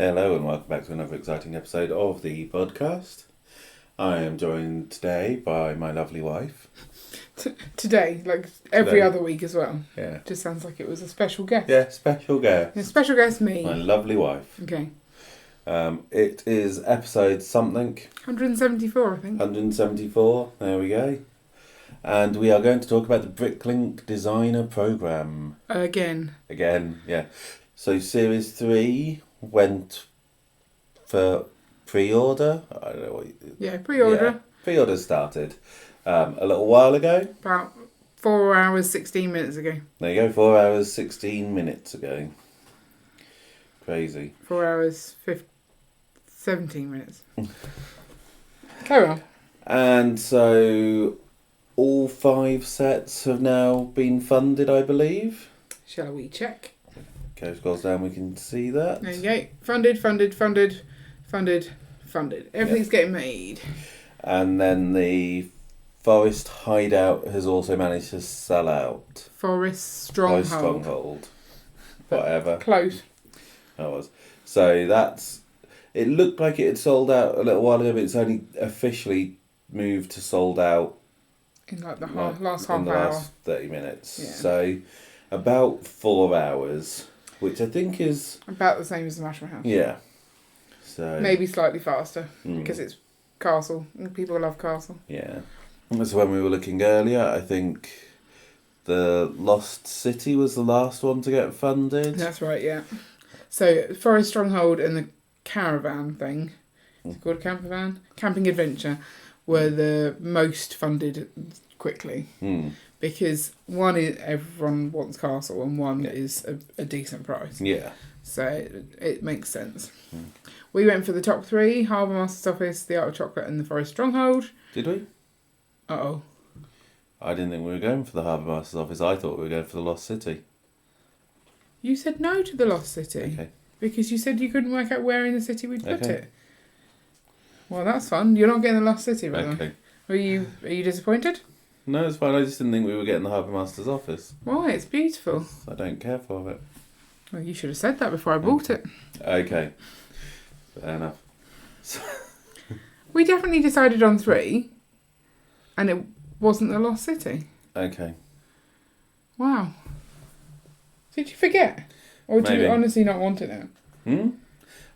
Hello and welcome back to another exciting episode of the Bodcast. I am joined today by my lovely wife. Today, like every other week as well. Yeah. Just sounds like it was a special guest. Yeah, special guest. A special guest, me. My lovely wife. Okay. It is episode something. 174, I think. 174, there we go. And we are going to talk about the Bricklink Designer Program. Again, yeah. So Series 3 went for pre-order. I don't know what... Yeah, pre-order. Yeah, pre-order started a little while ago. About 4 hours, 16 minutes ago. There you go, 4 hours, 16 minutes ago. Crazy. 4 hours, 17 minutes. Carry on. And so all 5 sets have now been funded, I believe. Shall we check? Okay, scrolls down, we can see that. There you go. Funded. Everything's getting made. And then the Forest Hideout has also managed to sell out. Forest Stronghold. Stronghold. Whatever. Close. That was. So that's... It looked like it had sold out a little while ago, but it's only officially moved to sold out In like the last half in the hour. last 30 minutes. Yeah. So about 4 hours, which I think is... About the same as the Mushroom House. Yeah. So Maybe slightly faster because it's Castle. People love Castle. yeah. So when we were looking earlier, I think the Lost City was the last one to get funded. That's right, yeah. So Forest Stronghold and the Caravan thing, is it called a campervan? Camping Adventure, were the most funded quickly. Because one is everyone wants Castle and one is a decent price. Yeah. So it makes sense. We went for the top 3, Harbour Master's Office, the Art of Chocolate and the Forest Stronghold. Did we? Uh-oh. I didn't think we were going for the Harbour Master's Office. I thought we were going for the Lost City. You said no to the Lost City. Okay. Because you said you couldn't work out where in the city we'd put it. Well, that's fun. You're not getting the Lost City, by the way. Are you disappointed? No, it's fine. I just didn't think we were getting the Harbour Master's Office. Why? It's beautiful. I don't care for it. Well, you should have said that before I bought it. Okay. Fair enough. We definitely decided on 3, and it wasn't the Lost City. Okay. Wow. Did you forget? Or do Maybe. you honestly not want it now?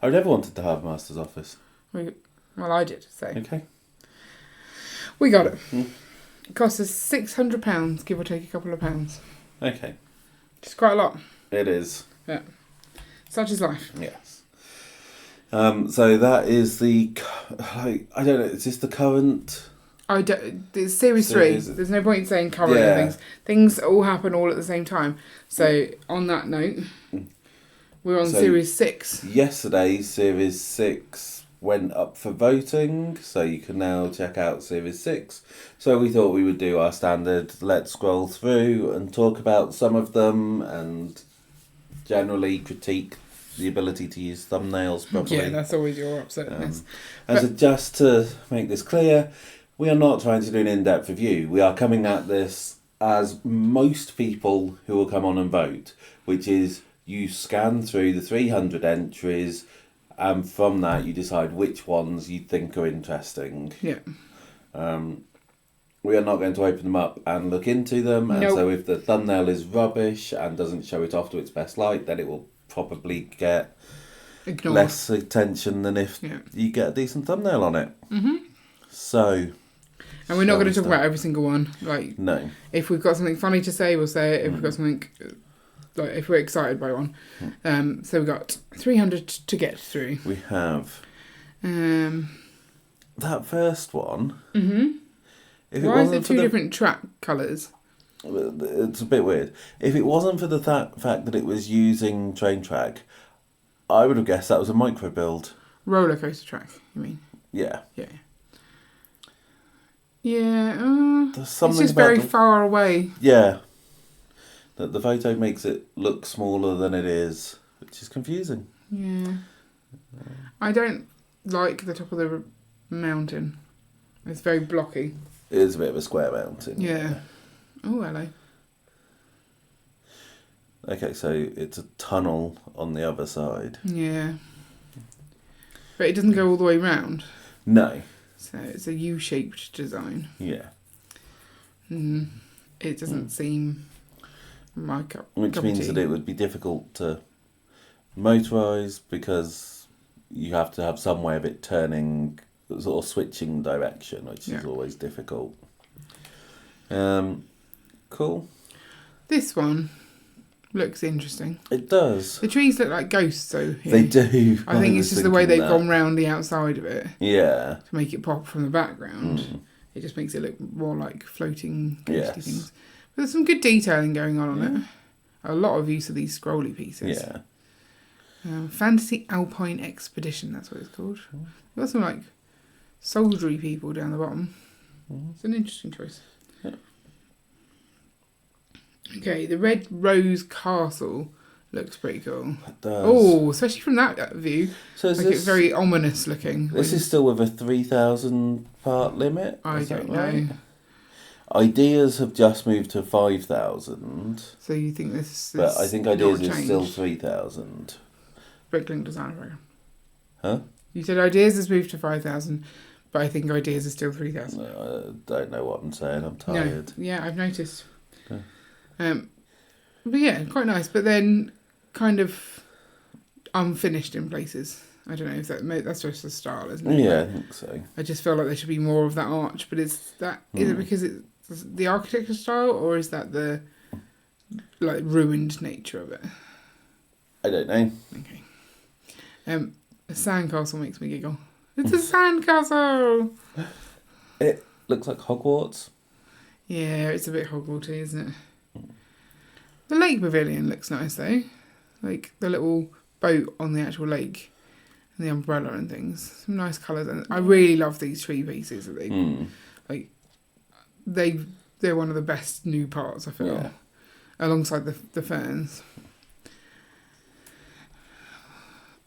I've never wanted the Harbour Master's Office. Well, I did, so. Okay. We got it. It cost us £600, give or take a couple of pounds. Okay. It's quite a lot. It is. Yeah. Such is life. Yes. So that is the... I don't know, is this the current... It's Series 3. There's no point in saying current things. Things all happen all at the same time. So, on that note, we're on Series 6. Yesterday, Series 6 went up for voting, so you can now check out Series 6. So we thought we would do our standard let's scroll through and talk about some of them and generally critique the ability to use thumbnails properly. Yeah, that's always your upsetness. Just to make this clear, we are not trying to do an in-depth review. We are coming at this as most people who will come on and vote, which is you scan through the 300 entries and from that you decide which ones you think are interesting. Yeah. We are not going to open them up and look into them. And so if the thumbnail is rubbish and doesn't show it off to its best light, then it will probably get Ignored. Less attention than if you get a decent thumbnail on it. So... And we're not going to talk about every single one. No. If we've got something funny to say, we'll say it. If we've got something, if we're excited by one. So we've got 300 to get through. We have. That first one. Why is it 2 different track colours? It's a bit weird. If it wasn't for the fact that it was using train track, I would have guessed that was a micro build. Roller coaster track, you mean? Yeah. Yeah. Yeah, There's something it's just very far away. Yeah. The photo makes it look smaller than it is, which is confusing. Yeah. I don't like the top of the mountain. It's very blocky. It is a bit of a square mountain. Yeah. Oh, hello. Okay, so it's a tunnel on the other side. Yeah. But it doesn't go all the way round. No. So it's a U-shaped design. Yeah. It doesn't seem my cup Which of means tea. that it would be difficult to motorise because you have to have some way of it turning, sort of switching direction, which is always difficult. Cool. This one looks interesting. It does. The trees look like ghosts, though. Here. They do. I think it's just the way they've that. gone round the outside of it. Yeah. To make it pop from the background. It just makes it look more like floating ghosty things. But there's some good detailing going on it. A lot of use of these scrolly pieces. Yeah. Fantasy Alpine Expedition, that's what it's called. We've got some like soldiery people down the bottom. It's an interesting choice. Yeah. Okay, the Red Rose Castle looks pretty cool. It does. Oh, especially from that view. So is like this, it's very ominous looking. This is still with a 3,000 part limit? I don't know. Ideas have just moved to 5,000. So you think this is But I think Ideas not is still changed? 3,000. Bricklink Designer Program. Huh? You said Ideas has moved to 5,000, but I think Ideas is still 3,000. I don't know what I'm saying. I'm tired. No, yeah, I've noticed. Okay. But yeah, quite nice. But then kind of unfinished in places. I don't know if that's just the style, isn't it? Yeah, I think so. I just feel like there should be more of that arch. But is it because it's the architecture style, or is that the like ruined nature of it? I don't know. Okay. A sandcastle makes me giggle. It's a sandcastle. It looks like Hogwarts. Yeah, it's a bit Hogwartsy, isn't it? The lake pavilion looks nice though, like the little boat on the actual lake, and the umbrella and things. Some nice colours, and I really love these tree pieces. That they're one of the best new parts I feel, alongside the ferns.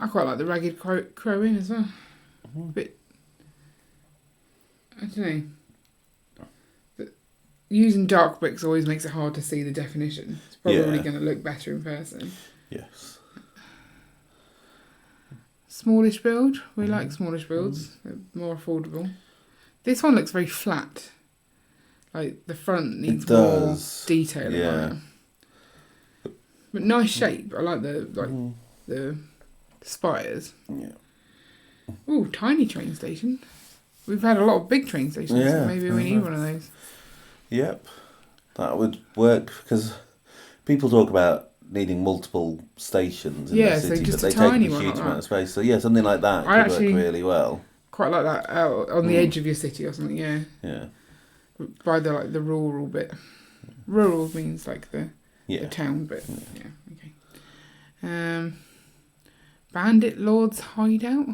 I quite like the ragged crow in as well. But I don't know. Using dark bricks always makes it hard to see the definition. It's probably going to look better in person. Yes. Smallish build. We like smallish builds. They're more affordable. This one looks very flat. Like the front needs more detailing on it. But nice shape. I like the spires. Yeah. Ooh, tiny train station. We've had a lot of big train stations, so maybe we need one of those. Yep, that would work because people talk about needing multiple stations in the city, so just but they tiny take a one huge like amount of space. So something like that could work really well. Quite like that out on the edge of your city or something. Yeah. Yeah. By the rural bit. Rural means like the town bit. Yeah. Okay. Bandit Lord's Hideout.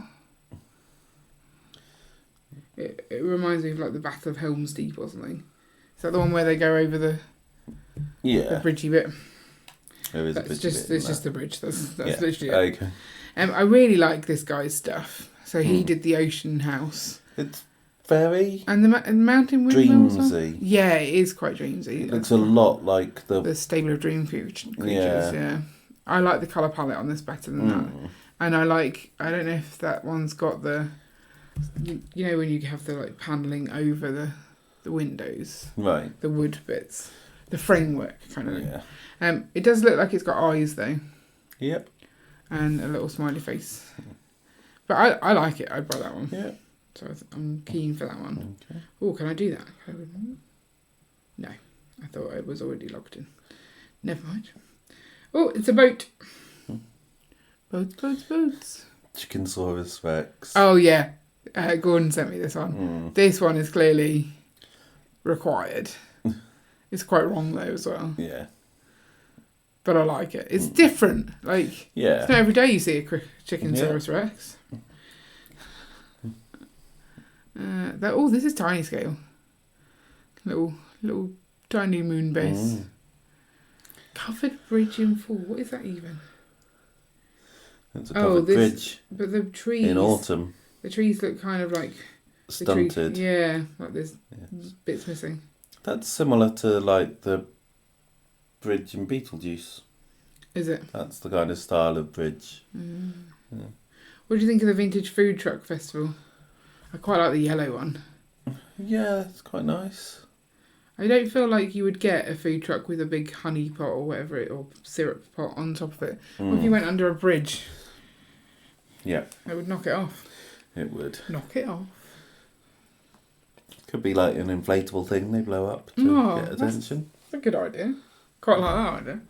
It reminds me of like the Battle of Helm's Deep or something. Is that the one where they go over the bridgey bit? There is a bridgey bit. It's just the bridge. That's literally it. Okay. I really like this guy's stuff. So he did the ocean house. It's very and the mountain windmills. dreamsy. Yeah, it is quite dreamsy. It looks a lot like the Stable of Dream creatures. Yeah. I like the colour palette on this better than that. And I don't know if that one's got the, you know when you have the like panelling over the windows, right? The wood bits, the framework kind of thing. Yeah. It does look like it's got eyes though. Yep. And a little smiley face. But I like it. I'd buy that one. Yeah. So I'm keen for that one. Okay. Oh, can I do that? No, I thought it was already logged in. Never mind. Oh, it's a boat. Boats. Chickensaurus Rex. Oh yeah, Gordon sent me this one. This one is clearly required. It's quite wrong though as well. Yeah. But I like it. It's different. Like it's not every day you see a Chickensaurus Rex. This is tiny scale. Little tiny moon base. Covered bridge in fall. What is that even? It's a covered bridge. But the trees in autumn. The trees look kind of like stunted. Like there's bits missing. That's similar to like the bridge in Beetlejuice. Is it? That's the kind of style of bridge. Mm. Yeah. What do you think of the Vintage Food Truck Festival? I quite like the yellow one. Yeah, it's quite nice. I don't feel like you would get a food truck with a big honey pot or whatever or syrup pot on top of it. Or if you went under a bridge. Yeah. It would knock it off. It would. Knock it off. Could be like an inflatable thing they blow up to get attention. That's a good idea. Quite like that idea.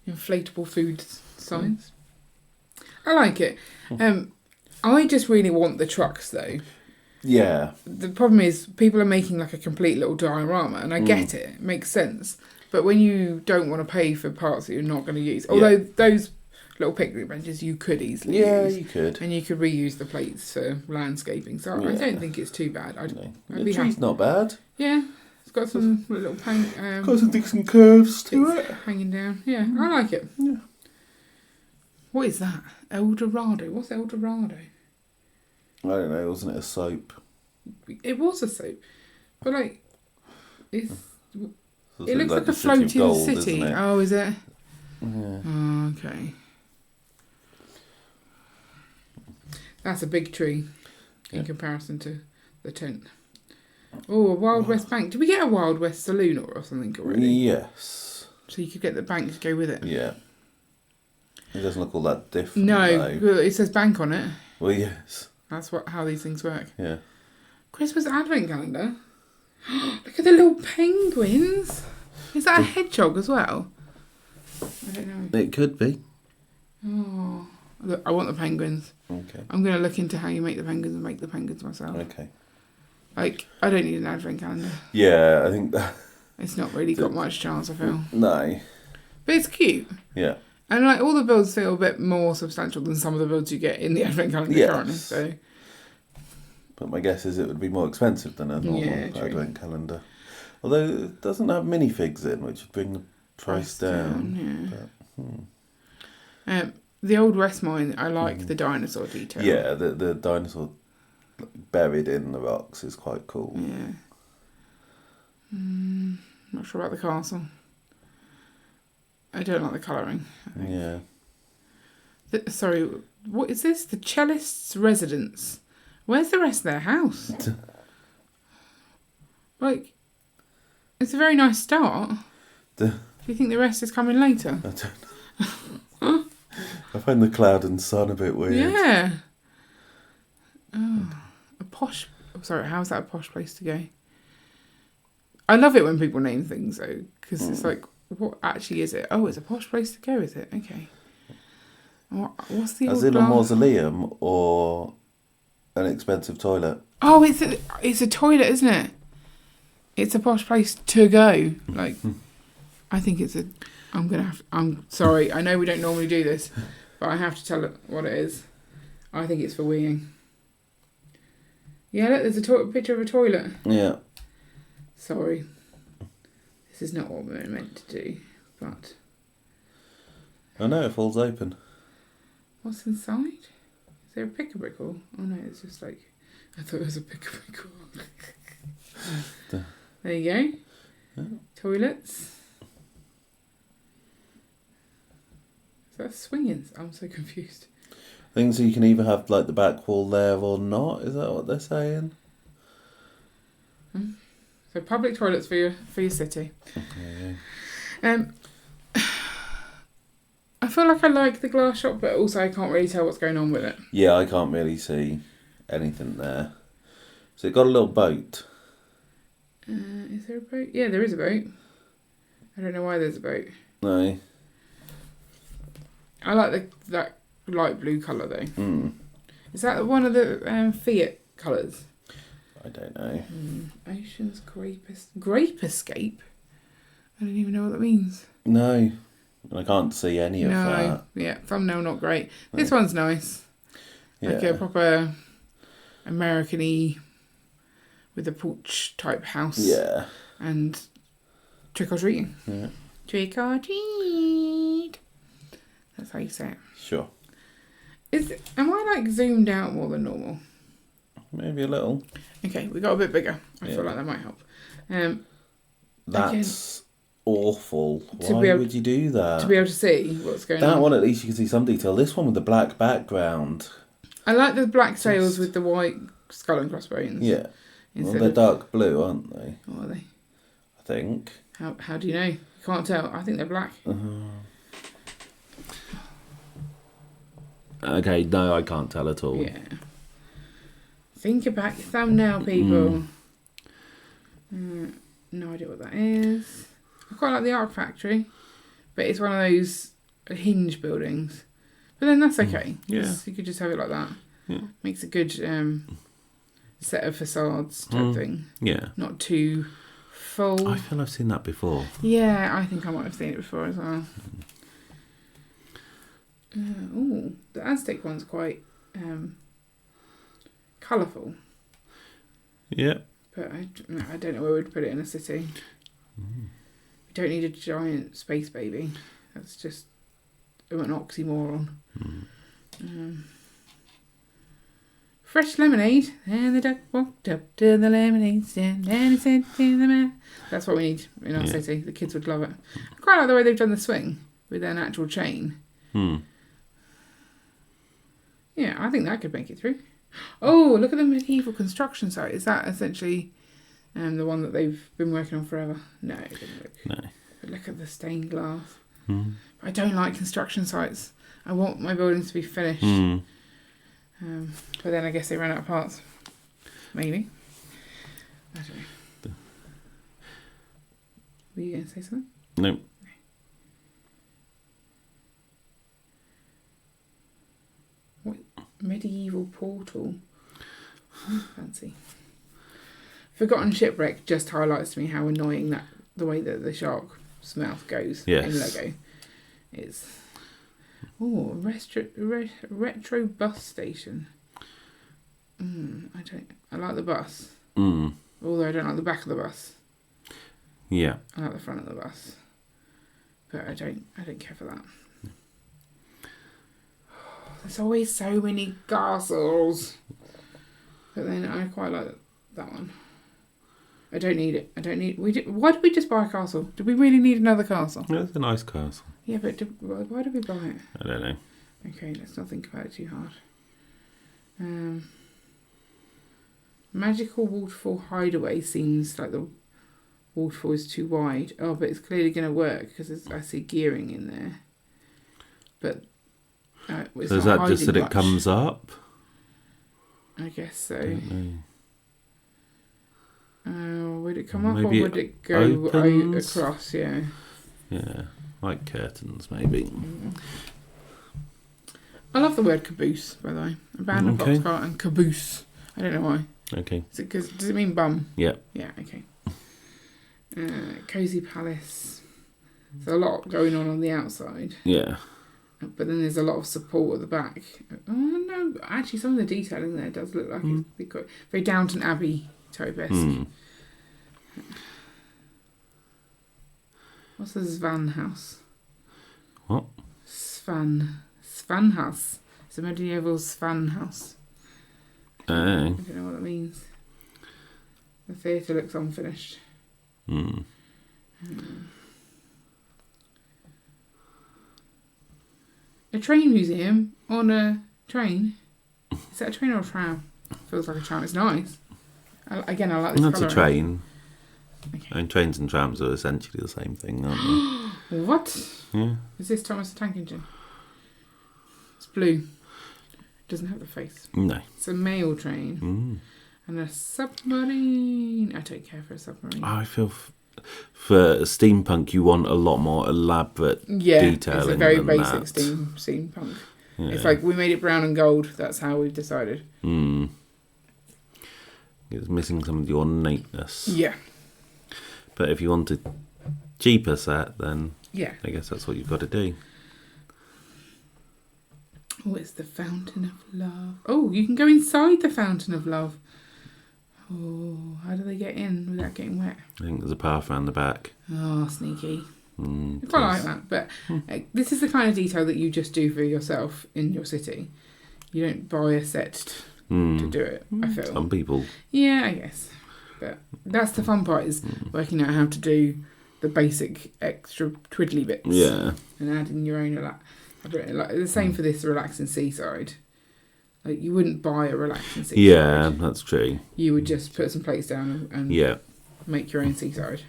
Inflatable food signs. I like it. I just really want the trucks though. Yeah. The problem is people are making like a complete little diorama, and I get it. It makes sense. But when you don't want to pay for parts that you're not going to use, although those little picnic benches you could easily use. Yeah, you could. And you could reuse the plates for landscaping. So I don't think it's too bad. The tree's not bad. Yeah. It's got some little paint. Got some decent curves to it. Hanging down. Yeah, I like it. Yeah. What is that? Eldorado. What's Eldorado? I don't know, wasn't it a soap? It was a soap. But like, it looks like a the floating gold, city. isn't it? Oh, is it? Yeah. Oh, okay. That's a big tree in comparison to the tent. Oh, a Wild West bank. Did we get a Wild West saloon or something already? Yes. So you could get the bank to go with it? Yeah. It doesn't look all that different. No, though. it says bank on it. Well, yes. That's how these things work. Yeah. Christmas advent calendar. Look at the little penguins. Is that a hedgehog as well? I don't know. It could be. Oh, look, I want the penguins. Okay. I'm going to look into how you make the penguins and make the penguins myself. Okay. Like, I don't need an advent calendar. Yeah, I think that... It's not really got much chance, I feel. No. But it's cute. Yeah. And like all the builds feel a bit more substantial than some of the builds you get in the advent calendar currently. So, but my guess is it would be more expensive than a normal advent calendar. Although it doesn't have minifigs in, which would bring the price down. Yeah. But, the Old West mine, I like the dinosaur detail. Yeah, the dinosaur buried in the rocks is quite cool. Yeah. Not sure about the castle. I don't like the colouring. Yeah. Sorry, what is this? The cellist's residence. Where's the rest of their house? Like, it's a very nice start. Do you think the rest is coming later? I don't know. I find the cloud and sun a bit weird. Yeah. Oh, a posh... Sorry, how's that a posh place to go? I love it when people name things, though, because it's like, what actually is it? Oh, it's a posh place to go, is it? Okay. What's the As in a mausoleum or an expensive toilet? Oh, it's a toilet, isn't it? It's a posh place to go. Like, I think it's a... I'm sorry, I know we don't normally do this, but I have to tell it what it is. I think it's for weeing. Yeah, look, there's a picture of a toilet. Yeah. Sorry. This is not what we're meant to do, but... I know, it falls open. What's inside? Is there a pick-a-brickle? Oh no, it's just like... I thought it was a pick-a-brickle. There you go. Yeah. Toilets. Is that swinging? I'm so confused. I think so you can either have like the back wall there or not. Is that what they're saying? So public toilets for your city. Okay. I feel like I like the glass shop, but also I can't really tell what's going on with it. Yeah, I can't really see anything there. So it got a little boat. Is there a boat? Yeah, there is a boat. I don't know why there's a boat. No. I like that light blue colour though. Mm. Is that one of the Fiat colours? I don't know. Ocean's Grape Escape? I don't even know what that means. No. I can't see any of that. Yeah, thumbnail not great. This one's nice. Yeah. Like a proper American-y with a porch type house. Yeah. And trick or treating. Yeah. Trick or treat. That's how you say it. Sure. Am I like zoomed out more than normal? Maybe a little. Okay, we got a bit bigger. I feel like that might help. That's awful. Why would you do that? To be able to see what's going on. That one, at least you can see some detail. This one with the black background. I like the black sails with the white skull and crossbones. Yeah. Well, they're dark blue, aren't they? What are they? I think. How do you know? You can't tell. I think they're black. Okay, no, I can't tell at all. Yeah. Think about your thumbnail, people. No idea what that is. I quite like the Arc Factory, but it's one of those hinge buildings. But then that's okay. Yeah. You could just have it like that. Yeah. Makes a good set of facades type thing. Yeah. Not too full. I feel I've seen that before. Yeah, I think I might have seen it before as well. The Aztec one's quite colourful. Yeah. But I don't know where we'd put it in a city. We don't need a giant space baby. That's just an oxymoron. Fresh lemonade, and the duck walked up to the lemonade stand, and he said to the man. That's what we need in our city. The kids would love it. I quite like the way they've done the swing with their natural chain. Yeah, I think that could make it through. Oh, look at the medieval construction site. Is that essentially the one that they've been working on forever? No, it didn't look. No. But look at the stained glass. I don't like construction sites. I want my buildings to be finished. But then I guess they ran out of parts. Maybe. I don't know. Were you going to say something? No. What? Medieval portal. Fancy. Forgotten Shipwreck just highlights to me how annoying the way that the shark's mouth goes in Lego is. Oh, retro bus station. I like the bus. Although I don't like the back of the bus. Yeah. I like the front of the bus. But I don't care for that. There's always so many castles. But then I quite like that one. I don't need it. Why did we just buy a castle? Did we really need another castle? It's a nice castle. Yeah, but why did we buy it? I don't know. Okay, let's not think about it too hard. Magical waterfall hideaway seems like the waterfall is too wide. Oh, but it's clearly going to work because I see gearing in there. But so is that just that it comes up? I guess so. Would it come up or would it go across? Yeah. Yeah, like curtains maybe. I love the word caboose, by the way. Abandoned boxcar and caboose. I don't know why. Okay. Does it mean bum? Yeah. Yeah, okay. Cozy palace. There's a lot going on the outside. Yeah. But then there's a lot of support at the back. Oh, no. Actually, some of the detailing there does look like it's very Downton Abbey type-esque. What's the Svan house? What? Svan house. It's a medieval Svan house. I don't know what that means. The theatre looks unfinished. A train museum on a train. Is that a train or a tram? Feels like a tram. It's nice. I like this colour. That's a train. Okay. I mean, trains and trams are essentially the same thing, aren't they? What? Yeah. Is this Thomas the Tank Engine? It's blue. It doesn't have the face. No. It's a mail train. And a submarine. I don't care for a submarine. I feel for steampunk you want a lot more elaborate detailing. It's a very basic steampunk. Yeah. It's like we made it brown and gold. That's how we've decided. It's missing some of the ornateness. Yeah. But if you want a cheaper set, then I guess that's what you've got to do. Oh, it's the Fountain of Love. Oh, you can go inside the Fountain of Love. Oh, how do they get in without getting wet? I think there's a path around the back. Oh, sneaky. I quite like that. But this is the kind of detail that you just do for yourself in your city. You don't buy a set to do it, I feel. Some people. Yeah, I guess. But that's the fun part, is working out how to do the basic extra twiddly bits. Yeah. And adding your own like the same for this relaxing seaside. Like, you wouldn't buy a relaxing seaside. Yeah, that's true. You would just put some plates down and make your own seaside.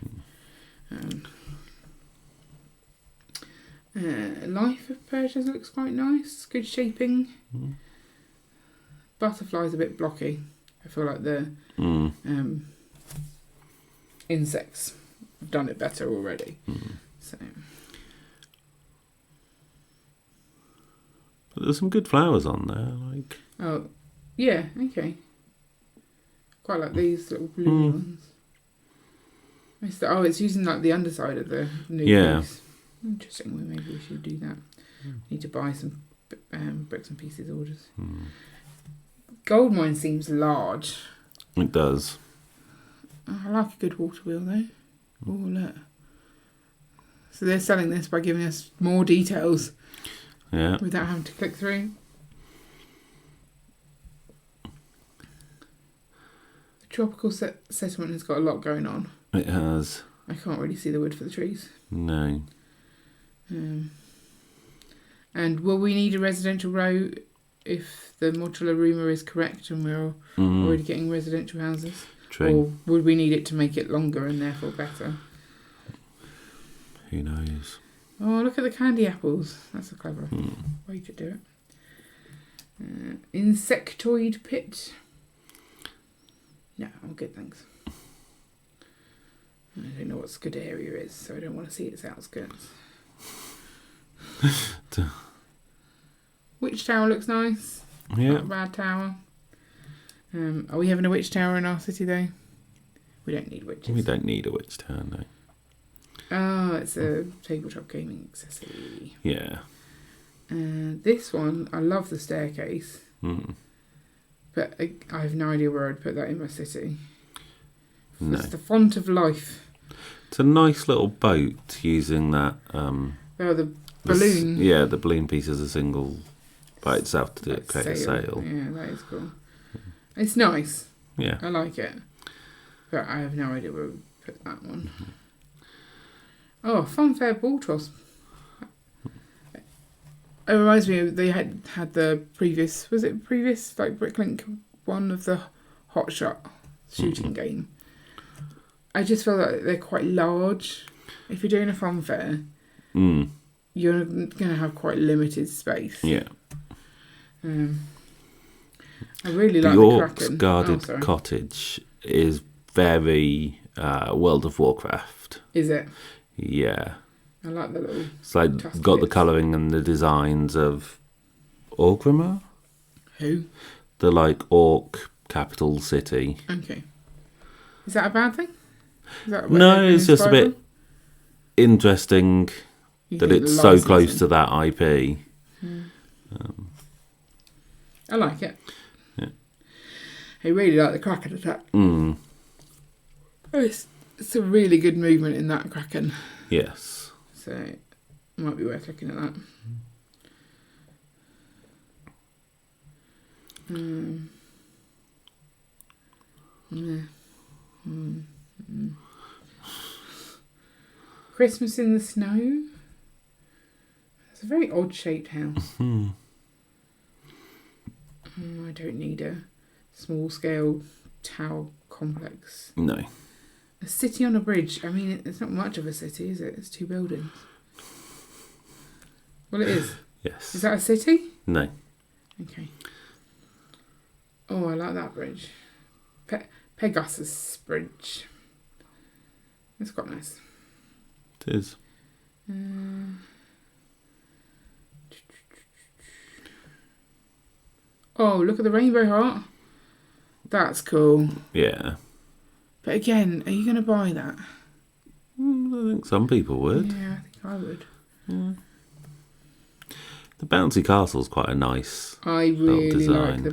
Life of Persians looks quite nice. Good shaping. Butterfly's a bit blocky. I feel like the insects have done it better already. So. But there's some good flowers on there. Like. Oh, yeah, okay. Quite like these little blue ones. It's using like the underside of the new piece. Interesting. Well, maybe we should do that. Need to buy some bricks and pieces orders. Goldmine seems large. It does. I like a good water wheel though. Oh, look. So they're selling this by giving us more details. Yeah. Without having to click through. The tropical settlement has got a lot going on. It has. I can't really see the wood for the trees. No. And will we need a residential row if the modular rumour is correct and we're already getting residential houses? True. Or would we need it to make it longer and therefore better? Who knows? Oh, look at the candy apples. That's a clever way to do it. Insectoid pit. No, I'm good, thanks. I don't know what Scud area is, so I don't want to see its outskirts. Witch Tower looks nice. Yeah. Not a bad tower. Are we having a witch tower in our city though? We don't need witches. We don't need a witch tower, no. Oh, it's a tabletop gaming accessory. Yeah. This one, I love the staircase. But I have no idea where I'd put that in my city. No. It's the font of life. It's a nice little boat using that... the balloon. The balloon piece as a single by itself to create a sail. Yeah, that is cool. It's nice. Yeah. I like it. But I have no idea where we'd put that one. Oh, Funfair ball toss. It reminds me of they had the previous, like Bricklink one of the hot shot shooting game. I just feel like they're quite large. If you're doing a funfair, you're going to have quite limited space. Yeah. I really like the the Orcs Kraken. Guarded Cottage is very World of Warcraft. Is it? Yeah. I like the little... It's like got the colouring and the designs of Orgrimmar. Who? The orc capital city. Okay. Is that a bad thing? No, it's just a bit interesting that it's so close to that IP. I like it. Yeah. I really like the Kraken attack. It's a really good movement in that Kraken. Yes. So it might be worth looking at that. Christmas in the Snow. It's a very odd shaped house. I don't need a small scale tower complex. No. A city on a bridge. I mean, it's not much of a city, is it? It's 2 buildings. Well, it is. Yes. Is that a city? No. Okay. Oh, I like that bridge. Pegasus Bridge. It's quite nice. It is. Oh, look at the rainbow heart. That's cool. Yeah. But again, are you going to buy that? I think some people would. Yeah, I think I would. Yeah. The bouncy castle's quite a nice I really design. like the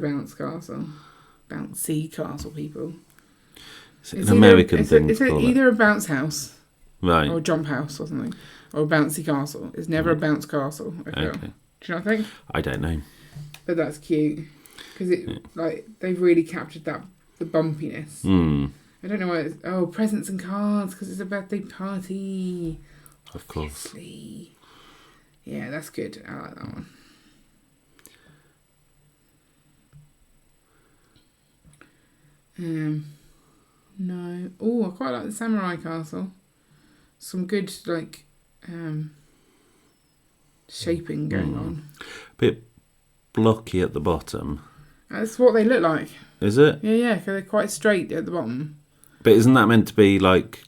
bouncy castle people. It's an American thing. It's either a bounce house, right, or a jump house or something, or a bouncy castle. It's never a bounce castle. I feel. Okay. Do you not think? I don't know. But that's cute because they've really captured the bumpiness. I don't know why it's... Oh, presents and cards, because it's a birthday party. Of course. Obviously. Yeah, that's good. I like that one. No. Oh, I quite like the samurai castle. Some good shaping going on. Bit blocky at the bottom. That's what they look like. Is it? Yeah, because they're quite straight at the bottom. But isn't that meant to be like...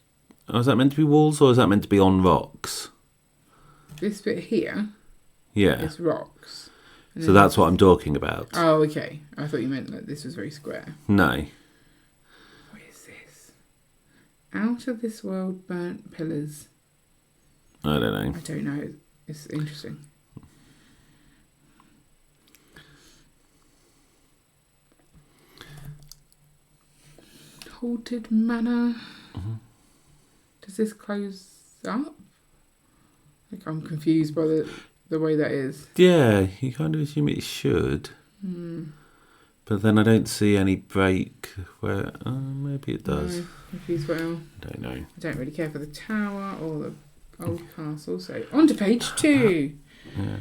Oh, is that meant to be walls or is that meant to be on rocks? This bit here is rocks. So that's what I'm talking about. Oh, okay. I thought you meant that this was very square. No. What is this? Out of this world burnt pillars. I don't know. I don't know. It's interesting. Haunted Manor. Mm-hmm. Does this close up? Like, I'm confused by the way that is. Yeah, you kind of assume it should. But then I don't see any break where... maybe it does. No, confused well. I don't know. I don't really care for the tower or the old castle. So, on to page 2. Yeah.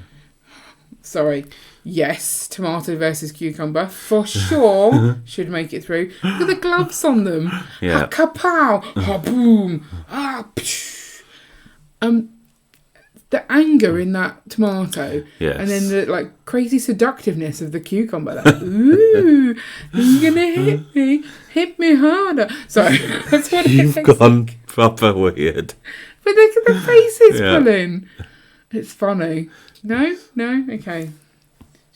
Sorry. Yes, tomato versus cucumber for sure should make it through. Look at the gloves on them. Yeah. Kapow! Ha boom! Ah! Psh. The anger in that tomato, Yes. and then the crazy seductiveness of the cucumber. Like, ooh, you're gonna hit me? Hit me harder. Sorry, that's what You've it gone proper weird. But look at the faces pulling. It's funny. No, okay. Do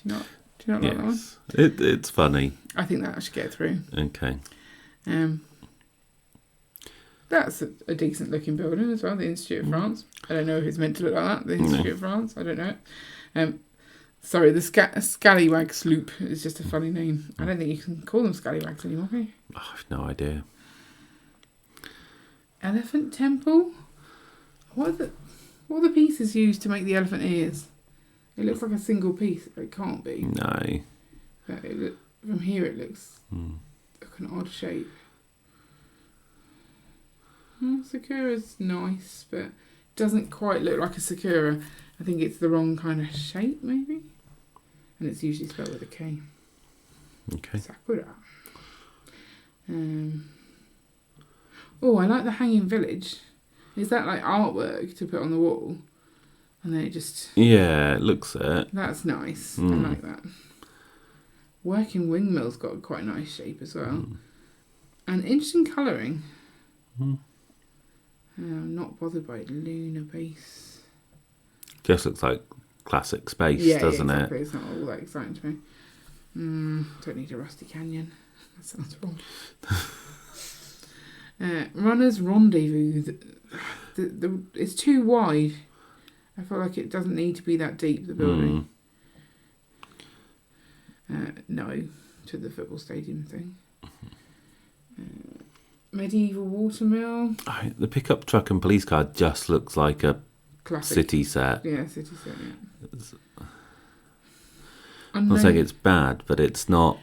you not like that one? It's funny. I think that should get through. Okay. That's a decent looking building as well, the Institute of France. I don't know if it's meant to look like that, the Institute of France. I don't know. Sorry, the Scallywag Sloop is just a funny name. I don't think you can call them scallywags anymore, can you? I have no idea. Elephant Temple? What are the pieces used to make the elephant ears? It looks like a single piece, but it can't be. No. But from here it looks like an odd shape. Sakura's nice, but doesn't quite look like a Sakura. I think it's the wrong kind of shape, maybe. And it's usually spelled with a K. Okay. Sakura. Oh, I like the hanging village. Is that like artwork to put on the wall? And then it just... Yeah, it looks it. That's nice. I like that. Working windmill's got quite a nice shape as well. And interesting colouring. I'm not bothered by lunar base. Just looks like classic space, doesn't exactly. it? It's not all that exciting to me. Don't need a rusty canyon. That sounds wrong. Runner's Rendezvous. It's too wide. I feel like it doesn't need to be that deep, the building. No, to the football stadium thing. Medieval watermill. The pickup truck and police car just looks like a Classic. city set. Yeah, city set, yeah. I'm not saying it's bad, but it's not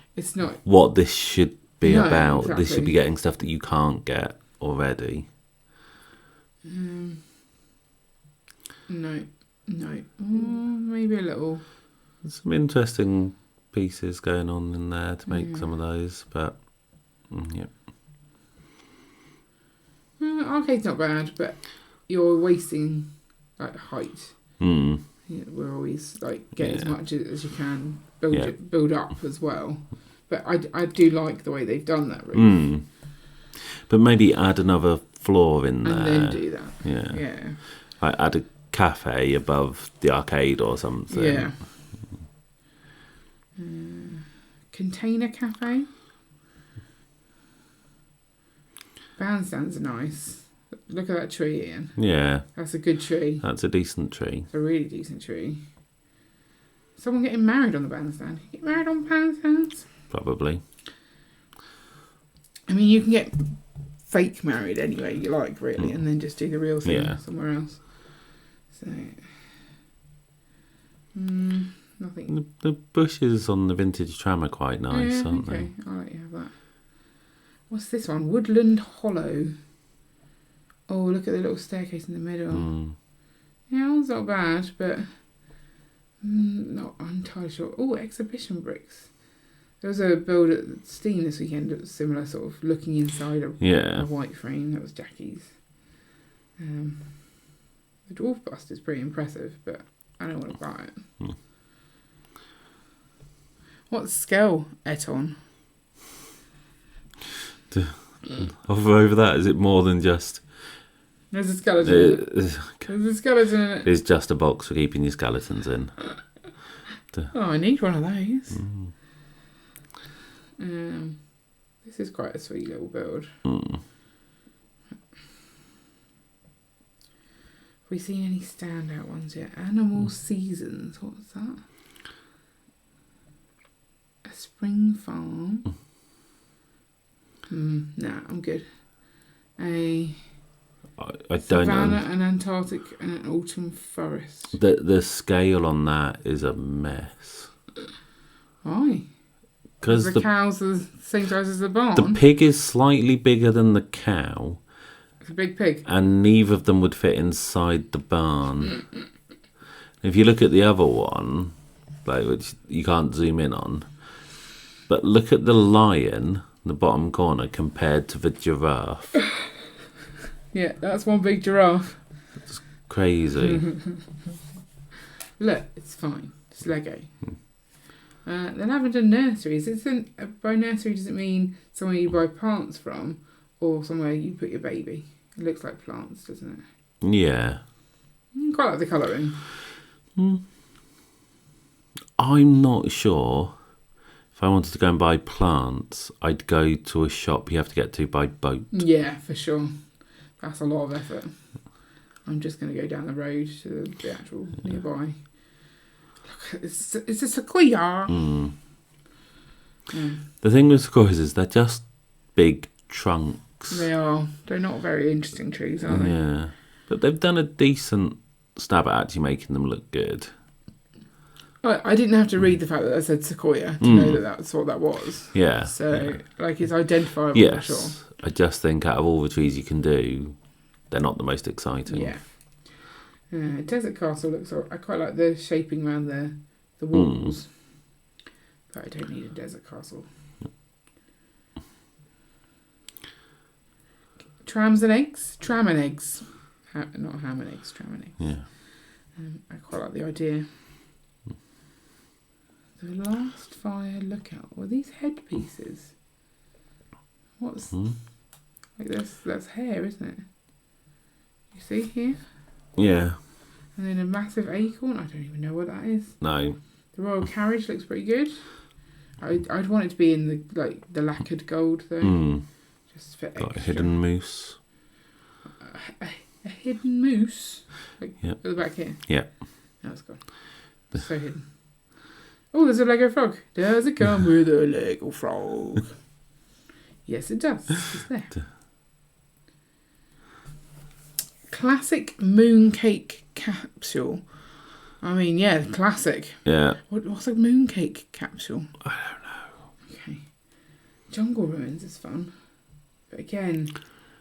what this should be about. Exactly. This should be getting stuff that you can't get already. No. Maybe a little. There's some interesting pieces going on in there to make some of those, but yeah. Arcade's not bad, but you're wasting height. Yeah, we're always get as much as you can, build up as well. But I do like the way they've done that roof. But maybe add another floor in there. And then do that. Yeah. Like add a cafe above the arcade or something. Yeah. Container cafe. Bandstands are nice. Look at that tree, Ian. Yeah. That's a good tree. That's a decent tree. It's a really decent tree. Someone getting married on the bandstand. Get married on bandstands? Probably. I mean, you can get fake married anyway you like, really, and then just do the real thing somewhere else. So, nothing. The bushes on the vintage tram are quite nice, aren't they? I'll let you have that. What's this one? Woodland Hollow. Oh, look at the little staircase in the middle. Yeah, it's not bad, but not entirely sure. Oh, exhibition bricks. There was a build at Steam this weekend that was similar, sort of looking inside a white frame. That was Jackie's. The dwarf bust is pretty impressive, but I don't want to buy it. What scale on? Over that, is it more than just... There's a skeleton in it. There's a skeleton in it. It's just a box for keeping your skeletons in. I need one of those. This is quite a sweet little build. Have we seen any standout ones yet? Animal Seasons. What's that? A spring farm. Nah, I'm good. I don't Savannah, an Antarctic, and an autumn forest. The scale on that is a mess. Why? Because the cows are the same size as the barn. The pig is slightly bigger than the cow. It's a big pig. And neither of them would fit inside the barn. If you look at the other one, which you can't zoom in on, but look at the lion, the bottom corner, compared to the giraffe. Yeah, that's one big giraffe. It's crazy. Look, it's fine. It's Lego. The Lavender Nurseries. By nursery, does it mean somewhere you buy plants from or somewhere you put your baby? It looks like plants, doesn't it? Yeah. Quite like the colouring. I'm not sure. If I wanted to go and buy plants, I'd go to a shop you have to get to by boat. Yeah, for sure. That's a lot of effort. I'm just going to go down the road to the actual nearby. Look, it's a sequoia. The thing with sequoias is they're just big trunks. They are. They're not very interesting trees, are they? Yeah. But they've done a decent stab at actually making them look good. I didn't have to read the fact that I said sequoia to know that that's what that was. Yeah. So, it's identifiable yes, for sure. I just think out of all the trees you can do, they're not the most exciting. Yeah. Desert Castle looks I quite like the shaping around the walls. But I don't need a desert castle. Trams and eggs? Tram and eggs. Not ham and eggs, tram and eggs. Yeah. I quite like the idea. The Last Fire Lookout. Were these headpieces? What's... Like that's hair, isn't it? You see here? Yeah. And then a massive acorn. I don't even know what that is. No. The Royal Carriage looks pretty good. I'd want it to be in the lacquered gold though. Just for extra. Got a hidden moose. A hidden moose? Yep. At the back here? Yeah. No, it's gone. It's so hidden. Oh, there's a Lego frog. Does it come with a Lego frog? Yes, it does. It's there. Classic mooncake capsule. I mean, yeah, classic. Yeah. What's a mooncake capsule? I don't know. Okay. Jungle Ruins is fun. But again,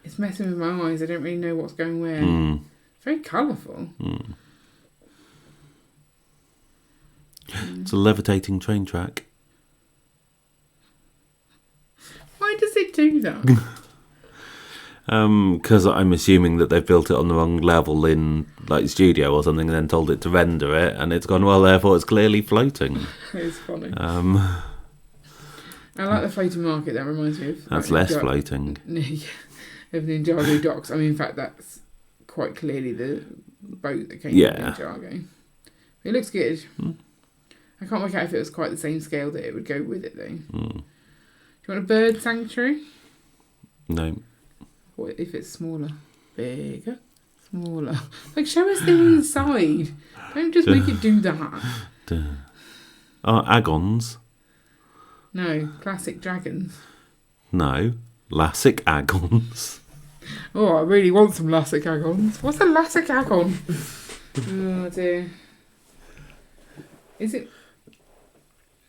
it's messing with my eyes. I don't really know what's going where. It's very colourful. It's a levitating train track. Why does it do that? Because I'm assuming that they've built it on the wrong level in studio or something and then told it to render it and it's gone, well, therefore it's clearly floating. It's funny. I like the floating market. That reminds me of... That's less floating. Of Ninjago docks. I mean, in fact, that's quite clearly the boat that came from Ninjago. It looks good. I can't work out if it was quite the same scale that it would go with it, though. Do you want a bird sanctuary? No. What if it's smaller? Bigger? Smaller? Show us the inside. Don't just make it do that. Agons? No. Classic dragons? No. Lassic agons. Oh, I really want some Lassic agons. What's a Lassic agon? Oh, dear. Is it...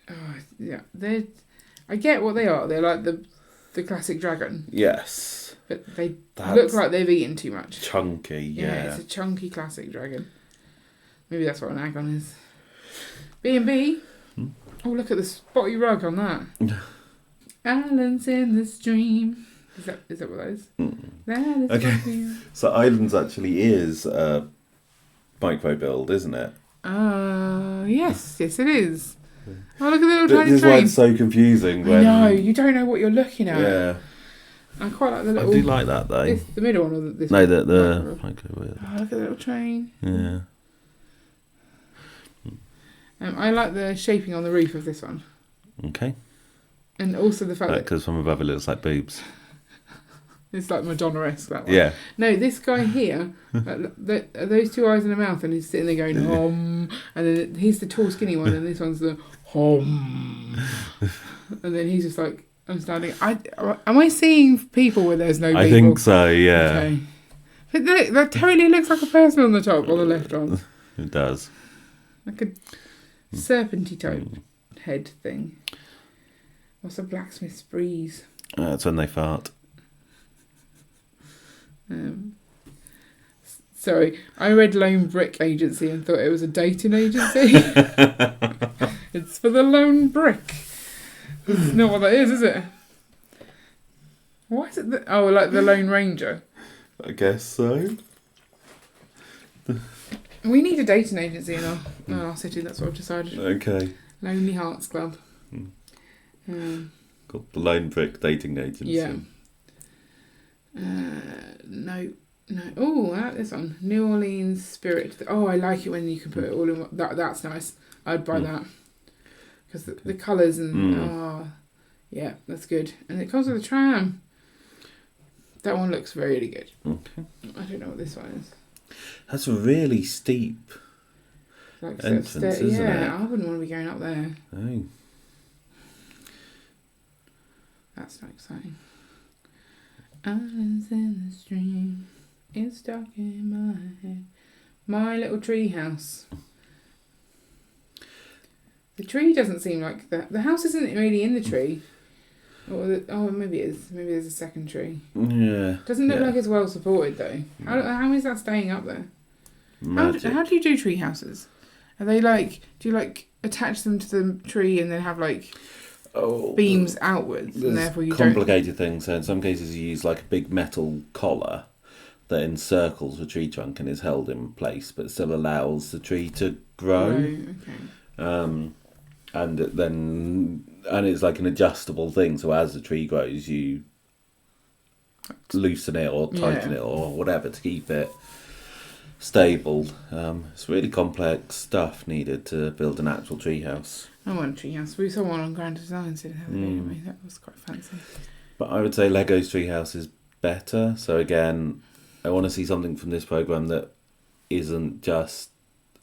Oh, yeah. I get what they are. They're like the classic dragon. Yes. But they look like they've eaten too much. Chunky, yeah. It's a chunky classic dragon. Maybe that's what an agon is. B&B. Oh, look at the spotty rug on that. Islands in the stream. Is that what that is? That is Okay. So Islands actually is a micro build, isn't it? Yes it is. Oh, look at the little tiny This is train. why it's so confusing. When... No, you don't know what you're looking at. Yeah. I quite like the little... I do like that, though. The middle one or this no, one? the micro build. Oh, look at the little train. Yeah. I like the shaping on the roof of this one. Okay. And also the fact that... Because from above it looks like boobs. It's like Madonna-esque, that one. Yeah. No, this guy here, those two eyes and a mouth, and he's sitting there going, hom. And then he's the tall, skinny one, and this one's the hom. And then he's just like, I'm standing. Am I seeing people where there's no people? I think so, yeah. Okay. But that totally looks like a person on the top, on the left one. It does. Like a serpenty type head thing. What's a blacksmith's breeze? That's when they fart. Sorry, I read Lone Brick Agency and thought it was a dating agency. It's for the lone brick. It's not what that is it? Why is it like the Lone Ranger? I guess so. We need a dating agency in our city, that's what I've decided. Okay. Lonely Hearts Club. Called the Lone Brick Dating Agency. Yeah. No. Oh, I like this one. New Orleans Spirit. Oh, I like it when you can put it all in one. That's nice. I'd buy that. Because the colours and... yeah, that's good. And it comes with a tram. That one looks really good. Okay. I don't know what this one is. That's a really steep entrance, isn't it? I wouldn't want to be going up there. Oh. That's not exciting. Islands in the stream, it's stuck in my head. My little tree house. The tree doesn't seem like that. The house isn't really in the tree. Or maybe it is. Maybe there's a second tree. Yeah. Doesn't look like it's well supported though. How is that staying up there? How do you do tree houses? Are they do you attach them to the tree and then have beams outwards, and therefore you complicated things. So in some cases you use a big metal collar that encircles the tree trunk and is held in place, but still allows the tree to grow. Okay. And it's like an adjustable thing. So as the tree grows, you loosen it or tighten it or whatever to keep it stable. It's really complex stuff needed to build an actual tree house. I want a tree house. We saw one on Grand Design the other day. That was quite fancy. But I would say Lego's tree house is better. So again, I want to see something from this program that isn't just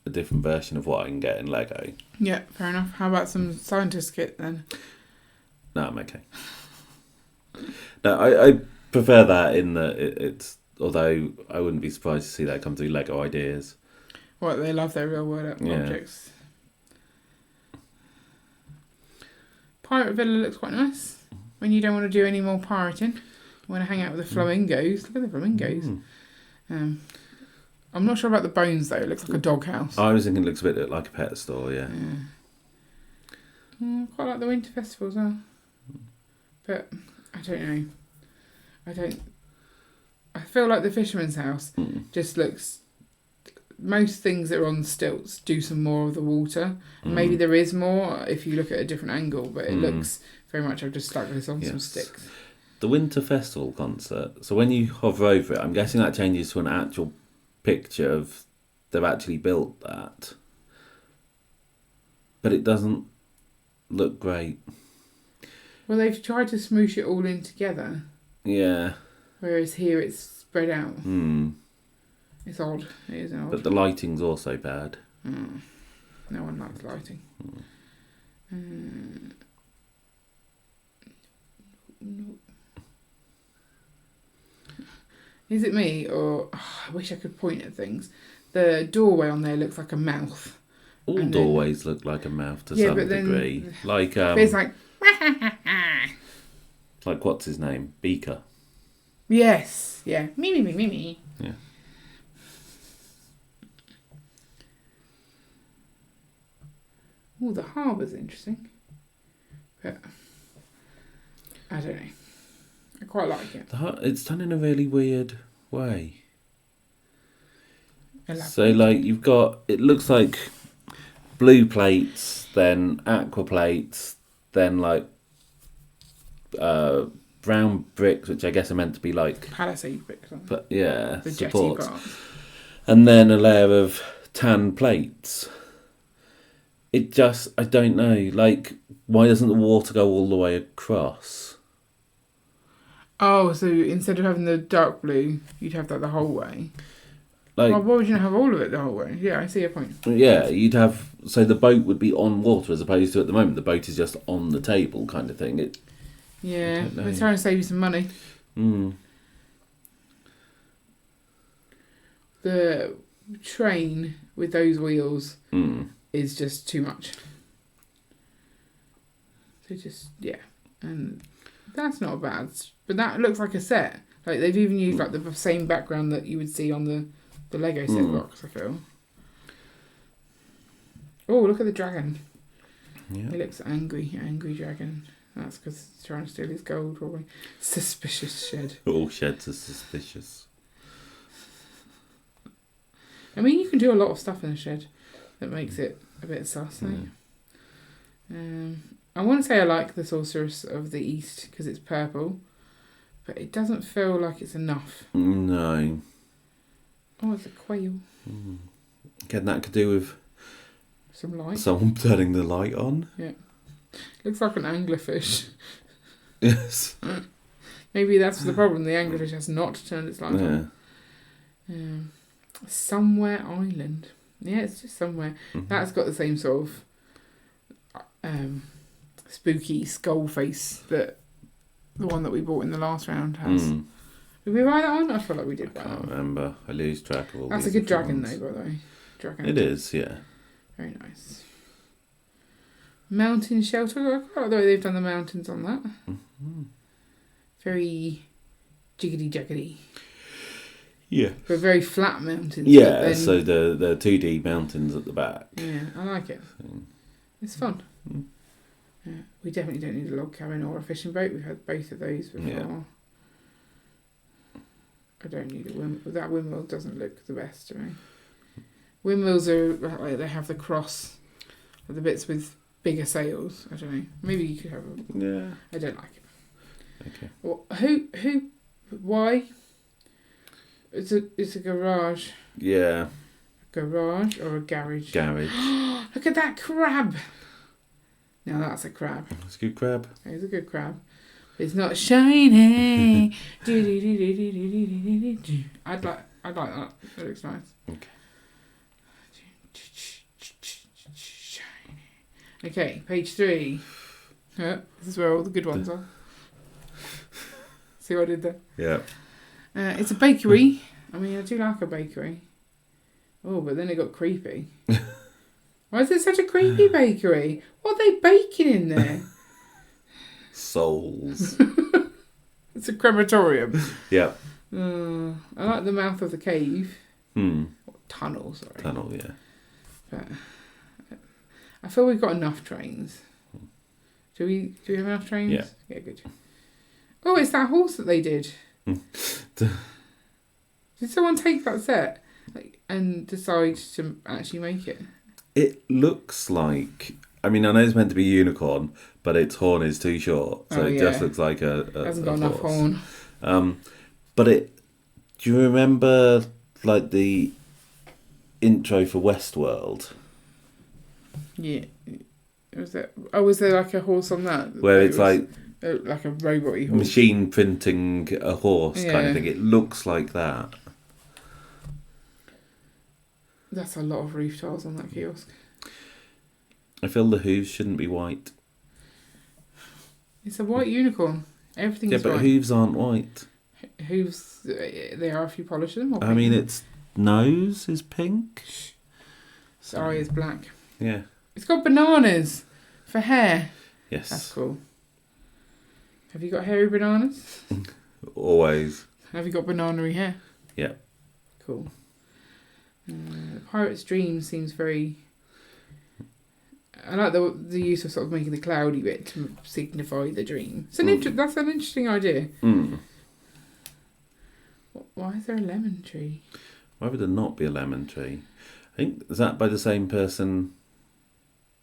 a different version of what I can get in Lego. Yeah, fair enough. How about some scientist kit then? No, I'm okay. No, I prefer that in that it's... Although I wouldn't be surprised to see that come through Lego Ideas. What, they love their real world objects. Pirate Villa looks quite nice. When you don't want to do any more pirating. You want to hang out with the flamingos. Look at the flamingos. I'm not sure about the bones though. It looks like a doghouse. I was thinking it looks a bit like a pet store, yeah. Quite like the Winter Festival as well. But I don't know. I feel like the Fisherman's House just looks... Most things that are on stilts do some more of the water. Maybe there is more if you look at a different angle, but it looks very much I've just stuck this on some sticks. The Winter Festival concert. So when you hover over it, I'm guessing that changes to an actual picture of they've actually built that. But it doesn't look great. Well, they've tried to smoosh it all in together. Yeah. Whereas here it's spread out. It's odd. It is odd. But the lighting's also bad. No one likes lighting. Is it me or I wish I could point at things? The doorway on there looks like a mouth. All doorways look like a mouth to some degree. Like it's like what's his name? Beaker. Yes. Yeah. Me. Yeah. Oh, the harbour's interesting. But I don't know. I quite like it. It's done in a really weird way. Elaborate. So, like, you've got... It looks like blue plates, then aqua plates, then, like, brown bricks, which I guess are meant to be, like... Palisade bricks. But, yeah, the supports. jetty parts. And then a layer of tan plates. It just... I don't know. Like, why doesn't the water go all the way across? Oh, so instead of having the dark blue, you'd have that the whole way. Like, Well, why would you not have all of it the whole way? Yeah, I see your point. Yeah, you'd have... So the boat would be on water as opposed to at the moment the boat is just on the table kind of thing. Yeah, we're trying to save you some money. The train with those wheels is just too much. So just, yeah. And that's not bad. But that looks like a set. Like, they've even used, like, the same background that you would see on the Lego set box, I feel. Oh, look at the dragon. Yeah. He looks angry dragon. That's because he's trying to steal his gold, probably. Suspicious shed. All sheds are suspicious. I mean, you can do a lot of stuff in a shed that makes it a bit sus, I want to say I like the Sorceress of the East because it's purple, but it doesn't feel like it's enough. No. Oh, it's a quail. Again, that could do with Some light. someone turning the light on. Yeah. Looks like an anglerfish. Yes. Maybe that's the problem. The anglerfish has not turned its light on. Somewhere Island. Yeah, it's just somewhere. That's got the same sort of spooky skull face that the one that we bought in the last round has. Did we buy that one? I feel like we did buy that one. I can't remember. I lose track of all That's a these good dragon ones. though, by the way. Dragon. It is, yeah. Very nice. Mountain shelter. I quite like the way they've done the mountains on that. Very jiggity jaggedy. Yeah. But very flat mountains. Yeah, then, so the 2D mountains at the back. Yeah, I like it. It's fun. Yeah, we definitely don't need a log cabin or a fishing boat. We've had both of those before. Yeah. I don't need a windmill. That windmill doesn't look the best to me. Windmills are like they have the cross, the bits with bigger sails. I don't know. Maybe you could have a... Yeah. I don't like it. Okay. Well, why? It's a garage. Yeah. Garage or a garage? Garage. Look at that crab. Now that's a crab. It's a good crab. It's a good crab. It's not shiny. I'd like that. That looks nice. Okay. Okay, page 3. Yeah, this is where all the good ones are. See what I did there? Yeah. It's a bakery. I mean, I do like a bakery. Oh, but then it got creepy. Why is it such a creepy bakery? What are they baking in there? Souls. It's a crematorium. Yeah. I like the mouth of the cave. Tunnel, sorry. Tunnel, yeah. But I feel we've got enough trains. Do we have enough trains? Yeah. Yeah, good. Oh, it's that horse that they did. Did someone take that set and decide to actually make it? It looks like... I mean, I know it's meant to be a unicorn, but its horn is too short. So it just looks like a hasn't got enough horse. horn. But it... Do you remember, like, the intro for Westworld? Yeah. Was there like a horse on that? Where it's like a robot-y horse. machine printing a horse kind of thing. It looks like that. That's a lot of roof tiles on that kiosk. I feel the hooves shouldn't be white. It's a white unicorn. Everything's Yeah, but white. hooves aren't white. Hooves, they are if you polish them. I mean, its nose is pink. Its eye is black. Yeah. It's got bananas for hair. Yes. That's cool. Have you got hairy bananas? Always. Have you got banana-y hair? Yeah. Cool. The Pirate's Dream seems very I like the use of sort of making the cloudy bit to signify the dream. That's an interesting idea. Why is there a lemon tree? Why would there not be a lemon tree? I think, is that by the same person?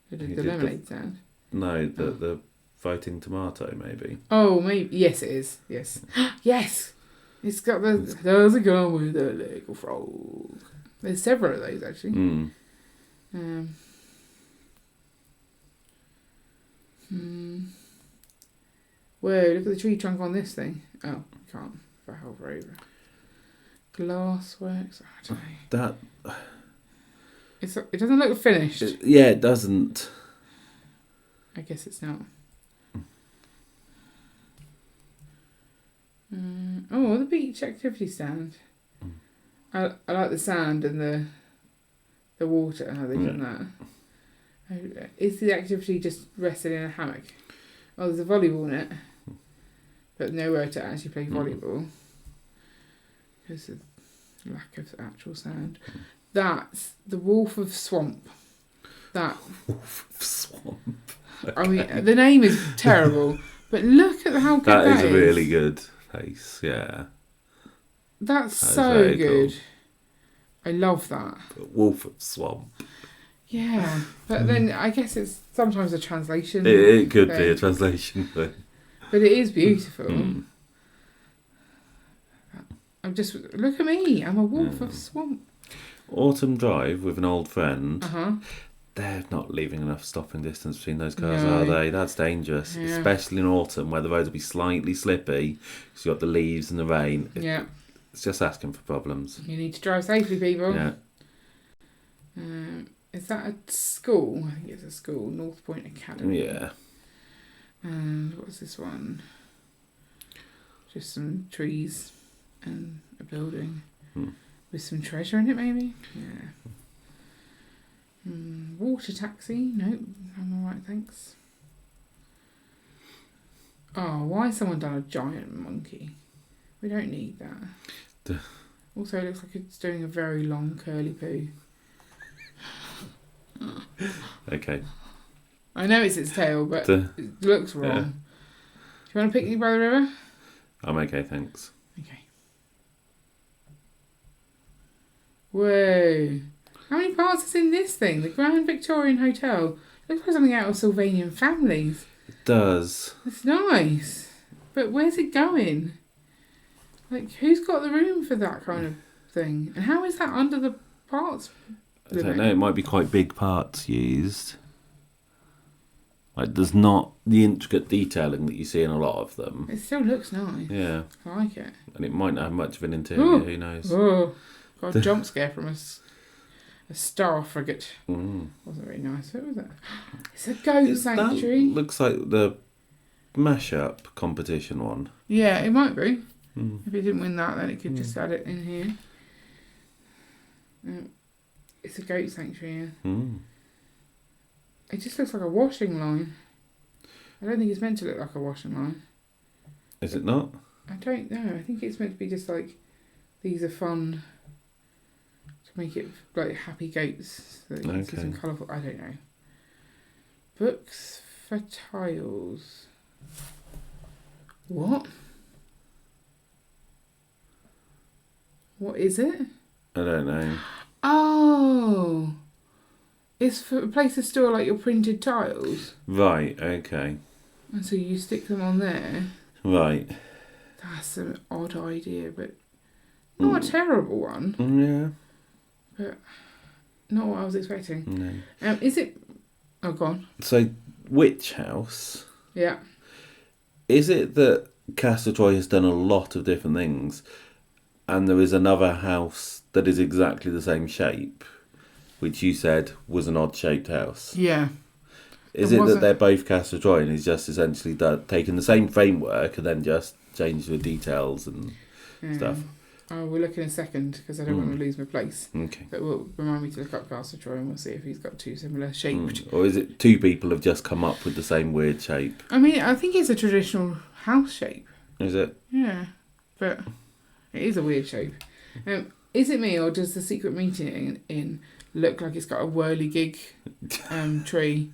Who did the lemonade sound? No, the fighting tomato, maybe. Oh, maybe. Yes, it is. Yes. Yes! It's got there's a gun with a little frog. There's several of those, actually. Whoa, look at the tree trunk on this thing. Oh, I can't. If I hover over. Glassworks. I don't know. It doesn't look finished. It doesn't. I guess it's not. The beach activity stand. I like the sand and the water, how they've done that. Is the activity just rested in a hammock? Oh, there's a volleyball net, but nowhere to actually play volleyball because of lack of actual sand. That's the Wolf of Swamp. Wolf of Swamp. Okay. I mean, the name is terrible, but look at how good that is. That is a really good place, yeah. That's so good. Cool. I love that. Wolf of Swamp. Yeah, but then I guess it's sometimes a translation. It could be a translation thing. But it is beautiful. Look at me, I'm a wolf of swamp. Autumn Drive with an old friend. They're not leaving enough stopping distance between those cars, are they? That's dangerous, especially in autumn where the roads will be slightly slippy because you've got the leaves and the rain. It's just asking for problems. You need to drive safely, people. Yeah. Is that a school? I think it's a school, North Point Academy. Yeah. And what's this one? Just some trees and a building with some treasure in it, maybe? Yeah. Water taxi? Nope, I'm alright, thanks. Oh, why has someone done a giant monkey? We don't need that. Also, it looks like it's doing a very long curly poo. Okay. I know it's its tail, but it looks wrong. Yeah. Do you want a picnic by the river? I'm okay, thanks. Okay. Whoa. How many parts is in this thing? The Grand Victorian Hotel. Looks like something out of Sylvanian Families. It does. It's nice. But where's it going? Like, who's got the room for that kind of thing? And how is that under the parts limit? I don't know, it might be quite big parts used. Like, there's not the intricate detailing that you see in a lot of them. It still looks nice. Yeah. I like it. And it might not have much of an interior, who knows? Oh, got a jump scare from a star frigate. Mm. Wasn't very nice. What was it? It's a goat sanctuary. That looks like the mashup competition one. Yeah, it might be. If it didn't win that, then it could just add it in here. It's a goat sanctuary, yeah. It just looks like a washing line. I don't think it's meant to look like a washing line. Is it not? I don't know. I think it's meant to be just like, these are fun, to make it like happy goats. So that you can see some colourful, I don't know. Books for tiles. What? What is it? I don't know. Oh, it's for a place to store like your printed tiles. Right, okay. And so you stick them on there. Right. That's an odd idea, but not a terrible one. Yeah. But not what I was expecting. No. Is it... Oh, go on. So, Witch House. Yeah. Is it that Castle Troy has done a lot of different things and there is another house that is exactly the same shape, which you said was an odd-shaped house? Yeah. Is it that they're both Castle Troy and he's just essentially taken the same framework and then just changed the details and stuff? Oh, we'll look in a second because I don't want to lose my place. Okay. But will remind me to look up Castle Troy and we'll see if he's got two similar shaped. Or is it two people have just come up with the same weird shape? I mean, I think it's a traditional house shape. Is it? Yeah, but it is a weird shape. Is it me or does the secret meeting in look like it's got a whirligig tree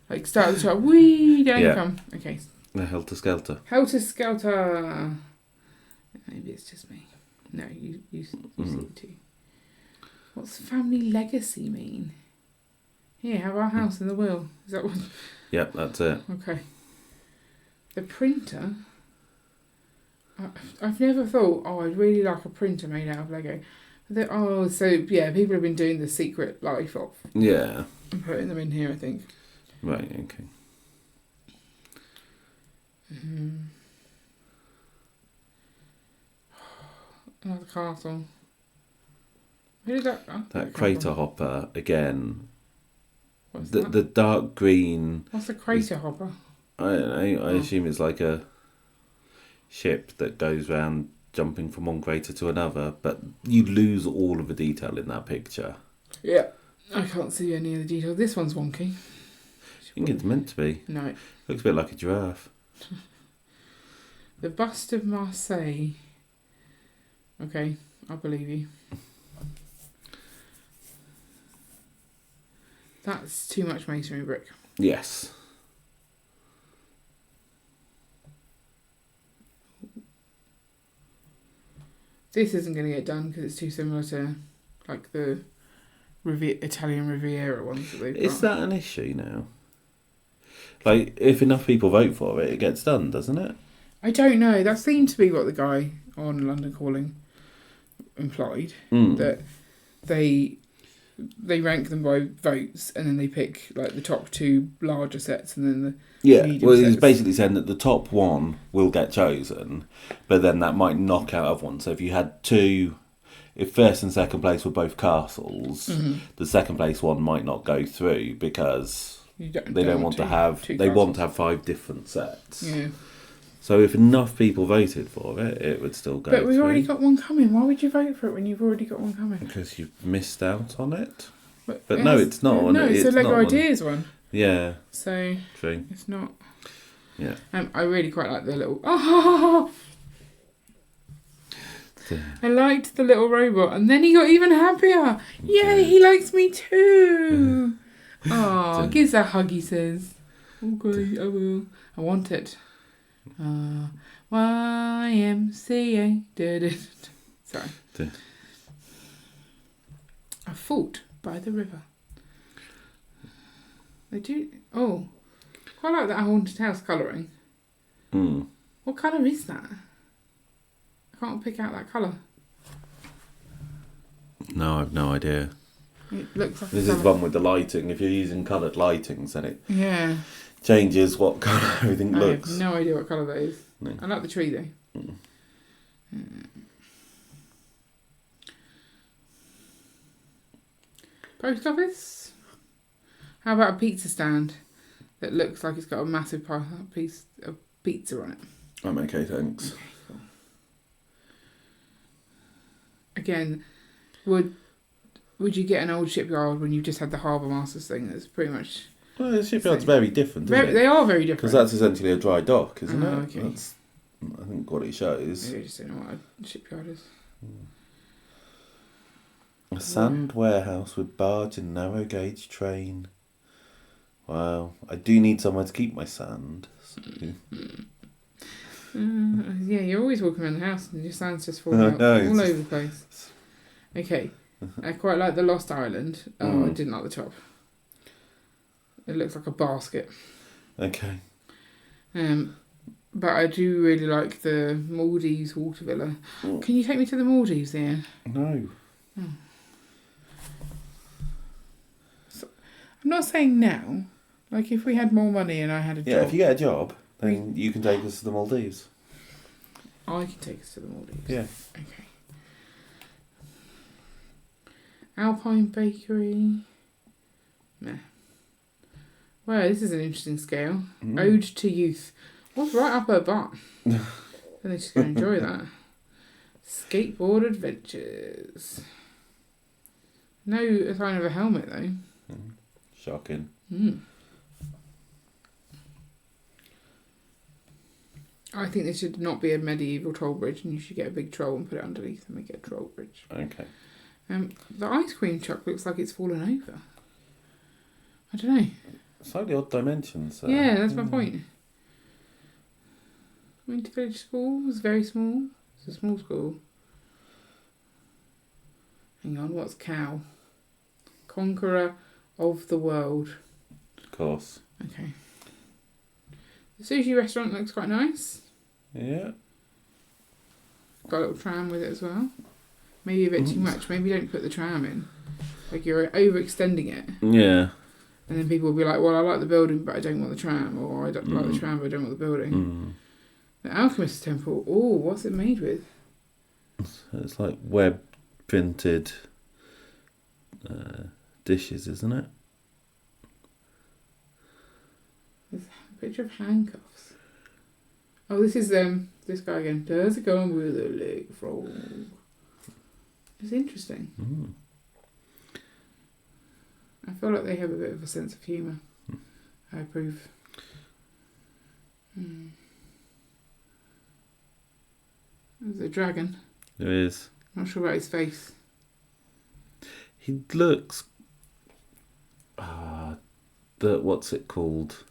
Like start at the top, wee, down you Yeah. come. Okay. The Helter Skelter. Helter Skelter. Maybe it's just me. No, you seem to. What's family legacy mean? Here, have our house in the will. Is that what? Yep, that's it. Okay. The printer. I've never thought, I'd really like a printer made out of Lego. So yeah, people have been doing the secret life of. Yeah. And putting them in here, I think. Right, okay. Another castle. Who did that? That crater hopper, again. What's The dark green. What's a crater hopper? I don't know. I assume it's like a ship that goes round jumping from one crater to another, but you lose all of the detail in that picture. Yeah. I can't see any of the detail. This one's wonky. I think it's meant to be. No. Looks a bit like a giraffe. The bust of Marseille. Okay, I believe you. That's too much masonry brick. Yes. This isn't going to get done because it's too similar to like the Italian Riviera ones that they've got. Is that an issue now? Like, if enough people vote for it, it gets done, doesn't it? I don't know. That seemed to be what the guy on London Calling implied. That they rank them by votes and then they pick like the top two larger sets and then the medium he's sets. basically saying that the top one will get chosen, but then that might knock out other ones. So if you had two, if first and second place were both castles, the second place one might not go through because they don't want to have. They want to have 5 different sets. Yeah. So if enough people voted for it, it would still go. But we've already got one coming. Why would you vote for it when you've already got one coming? Because you've missed out on it. But it no, has, it's not. No, it's a Lego Ideas one. Yeah. So true. It's not. Yeah. I really quite like the little. Oh! I liked the little robot, and then he got even happier. Yay! He likes me too. Oh, gives a hug. He says, "Okay, I will. I want it." YMCA. Sorry. A fort by the river. They do. Oh, quite like that haunted house colouring. What colour is that? I can't pick out that colour. No, I've no idea. It looks like this is the one with the lighting. If you're using coloured lightings, then it changes what colour everything looks. I have no idea what colour that is. No. I like the tree though. Post office. How about a pizza stand that looks like it's got a massive piece of pizza on it? I'm okay, thanks. Okay, cool. Again, would you get an old shipyard when you've just had the Harbour Masters thing? That's pretty much. Well, the shipyard's very different, isn't it? They are very different. Because that's essentially a dry dock, isn't it? Okay. That's, I think, what it shows. Maybe I just don't know what a shipyard is. A sand warehouse with barge and narrow gauge train. Wow. I do need somewhere to keep my sand. So. Yeah, you're always walking around the house and your sand's just falling out all over the place. Okay. I quite like the Lost Island. Oh, I didn't like the top. It looks like a basket. Okay. But I do really like the Maldives water villa. Can you take me to the Maldives, Ian? No. So, I'm not saying now. Like if we had more money and I had a job. Yeah, if you get a job, then you can take us to the Maldives. I can take us to the Maldives. Yeah. Okay. Alpine Bakery. Meh. Well, this is an interesting scale. Ode to Youth. What's right up her butt? I think she's going to enjoy that. Skateboard Adventures. No sign of a helmet, though. Shocking. I think there should not be a medieval troll bridge, and you should get a big troll and put it underneath and make it a troll bridge. Okay. The ice cream truck looks like it's fallen over. I don't know. slightly odd dimensions. So. Yeah, that's my point. Winter Village School was very small. It's a small school. Hang on, what's cow? Conqueror of the world. Of course. Okay. The sushi restaurant looks quite nice. Yeah. Got a little tram with it as well. Maybe a bit too much. Maybe don't put the tram in. Like you're overextending it. Yeah. And then people will be like, well, I like the building, but I don't want the tram. Or I don't like the tram, but I don't want the building. The Alchemist Temple. Oh, what's it made with? It's like web printed dishes, isn't it? There's a picture of handcuffs. Oh, this is this guy again. Does it go on with a leg frog? It's interesting. I feel like they have a bit of a sense of humour. I approve. There's a dragon. There is. Not sure about his face. He looks... what's it called?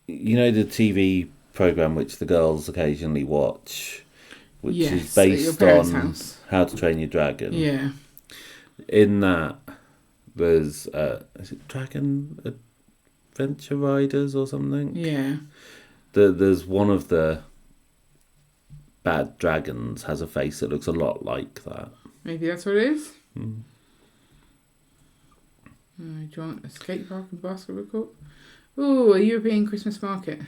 You know the TV programme which the girls occasionally watch, which is based on How to Train Your Dragon. Yeah. In that, there's is it Dragon Adventure Riders or something? Yeah. There's one of the bad dragons has a face that looks a lot like that. Maybe that's what it is. Do you want a skate park and basketball court? Ooh, a European Christmas market.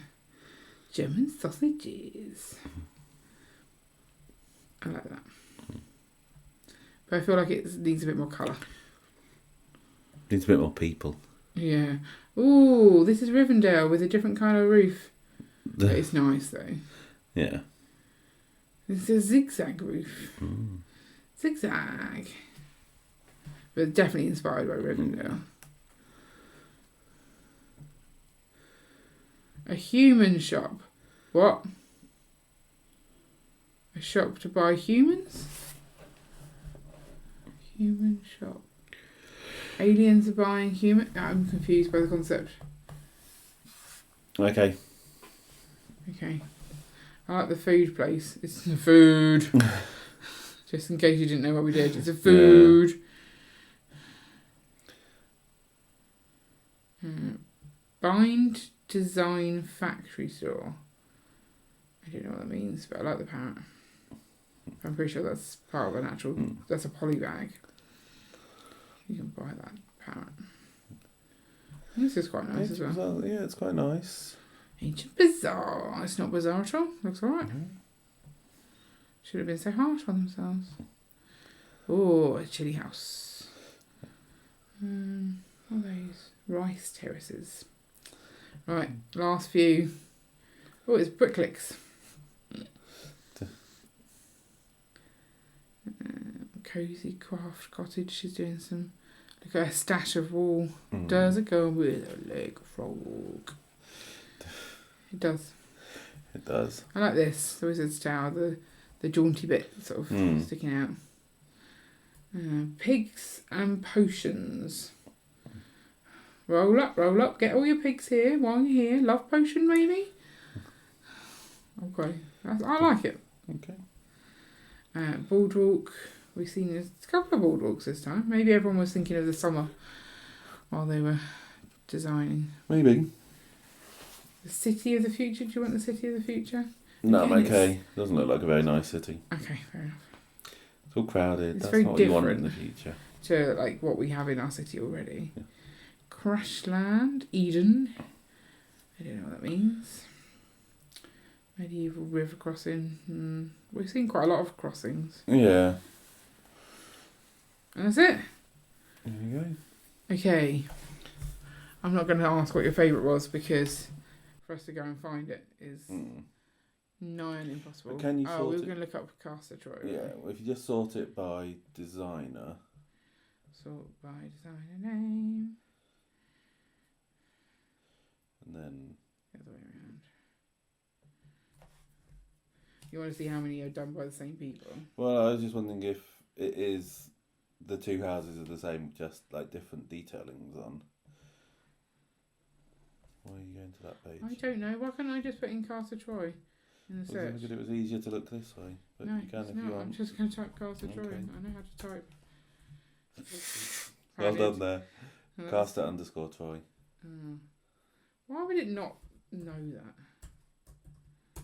German sausages. I like that. But I feel like it needs a bit more colour. Needs a bit more people. Yeah. Ooh, this is Rivendell with a different kind of roof. But it's nice though. Yeah. It's a zigzag roof. Zigzag. But definitely inspired by Rivendell. A human shop. What? A shop to buy humans? Human shop. Aliens are buying human... I'm confused by the concept. Okay. I like the food place. It's the food. Just in case you didn't know what we did. It's a food. Bind Design Factory Store. I don't know what that means, but I like the parrot. I'm pretty sure that's part of an actual... That's a poly bag. You can buy that parrot. This is quite nice as well. Yeah, it's quite nice. Ancient Bazaar. It's not bizarre at all. Looks alright. Should have been so harsh on themselves. Oh, a chilli house. What are those? Rice terraces. Right, last few. Oh, it's Bricklicks. Cozy craft cottage. She's doing some... Look at her stash of wool. Does it go with a leg frog? It does. It does. I like this. The Wizard's Tower. The jaunty bit sort of sticking out. Pigs and potions. Roll up. Get all your pigs here while you're here. Love potion, maybe? Okay. I like it. Okay. Boardwalk. We've seen a couple of boardwalks this time. Maybe everyone was thinking of the summer while they were designing. Maybe. The City of the Future. Do you want the City of the Future? No, I'm okay. Doesn't look like a very nice city. Okay, fair enough. It's all crowded. It's That's very not what you want different in the future. To like what we have in our city already. Yeah. Crashland, Eden. I don't know what that means. Medieval river crossing. We've seen quite a lot of crossings. Yeah. And that's it. There you go. Okay. I'm not going to ask what your favourite was because for us to go and find it is nigh on impossible. But can you sort we were it? going to look up Castor Troy. Yeah, well, if you just sort it by designer. Sort by designer name. And then... The other way around. You want to see how many are done by the same people? Well, I was just wondering if it is the two houses are the same, just like different detailings on. to that page? I don't know. Why can't I just put in Castle Troy in the search? Because it was easier to look this way. But No, you can it's if not. you want. I'm just going to type Castle Troy. Okay. I know how to type. Well done there. Caster_Troy. Why would it not know that?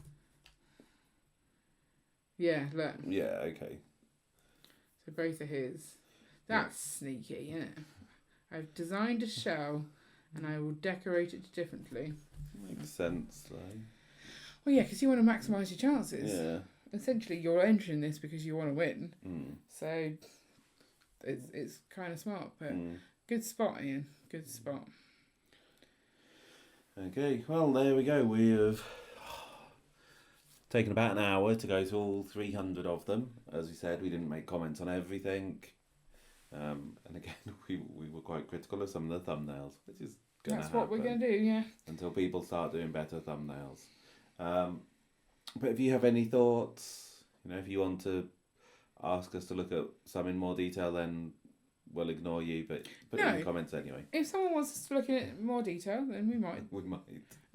Yeah, look. Yeah, okay. So both are his. That's sneaky, isn't it? I've designed a shell and I will decorate it differently. Makes sense, though. Well, yeah, because you want to maximise your chances. Yeah. Essentially, you're entering this because you want to win. Mm. So it's kind of smart, but good spot, Ian. Good spot. Okay, well, there we go. We have taken about an hour to go through all 300 of them. As we said, we didn't make comments on everything. And again, we were quite critical of some of the thumbnails, which is going to happen. That's what we're going to do, yeah. Until people start doing better thumbnails. But if you have any thoughts, if you want to ask us to look at some in more detail, then we'll ignore you, but put it in the comments anyway. If someone wants us to look at more detail, then we might. We might.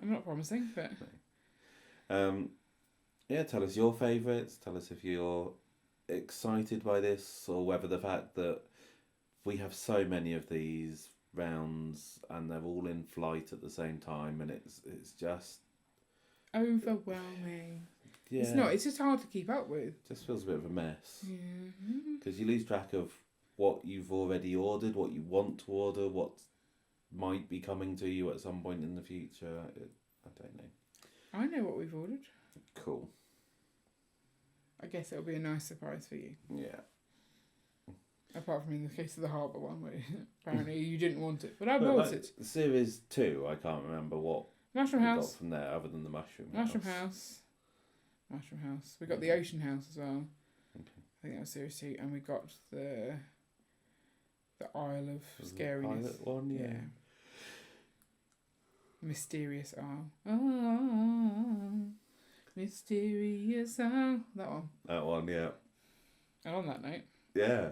I'm not promising, but... Yeah, tell us your favourites. Tell us if you're excited by this or whether the fact that we have so many of these rounds and they're all in flight at the same time and it's just... overwhelming. Yeah. It's not. It's just hard to keep up with. It just feels a bit of a mess. Yeah. Because you lose track of what you've already ordered, what you want to order, what might be coming to you at some point in the future. I don't know. I know what we've ordered. Cool. I guess it'll be a nice surprise for you. Yeah. Apart from in the case of the harbour one, where apparently you didn't want it. But I bought it. Series 2, I can't remember what Mushroom we House. got from there other than the Mushroom House. Mushroom House. We got the Ocean House as well. Okay. I think that was Series 2. And we got the Isle of Scariness. The pilot one, yeah. Mysterious Isle. Oh, Mysterious Isle. That one. That one, yeah. And on that note. Yeah.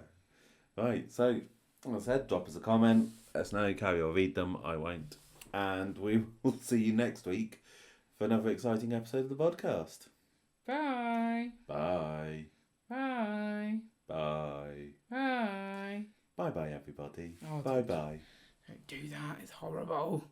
Right, so, as I said, drop us a comment. Let us know, Carrie will read them, I won't. And we will see you next week for another exciting episode of the podcast. Bye. Bye. Bye. Bye. Bye. Bye-bye, everybody. Oh, bye-bye. Don't do that. It's horrible.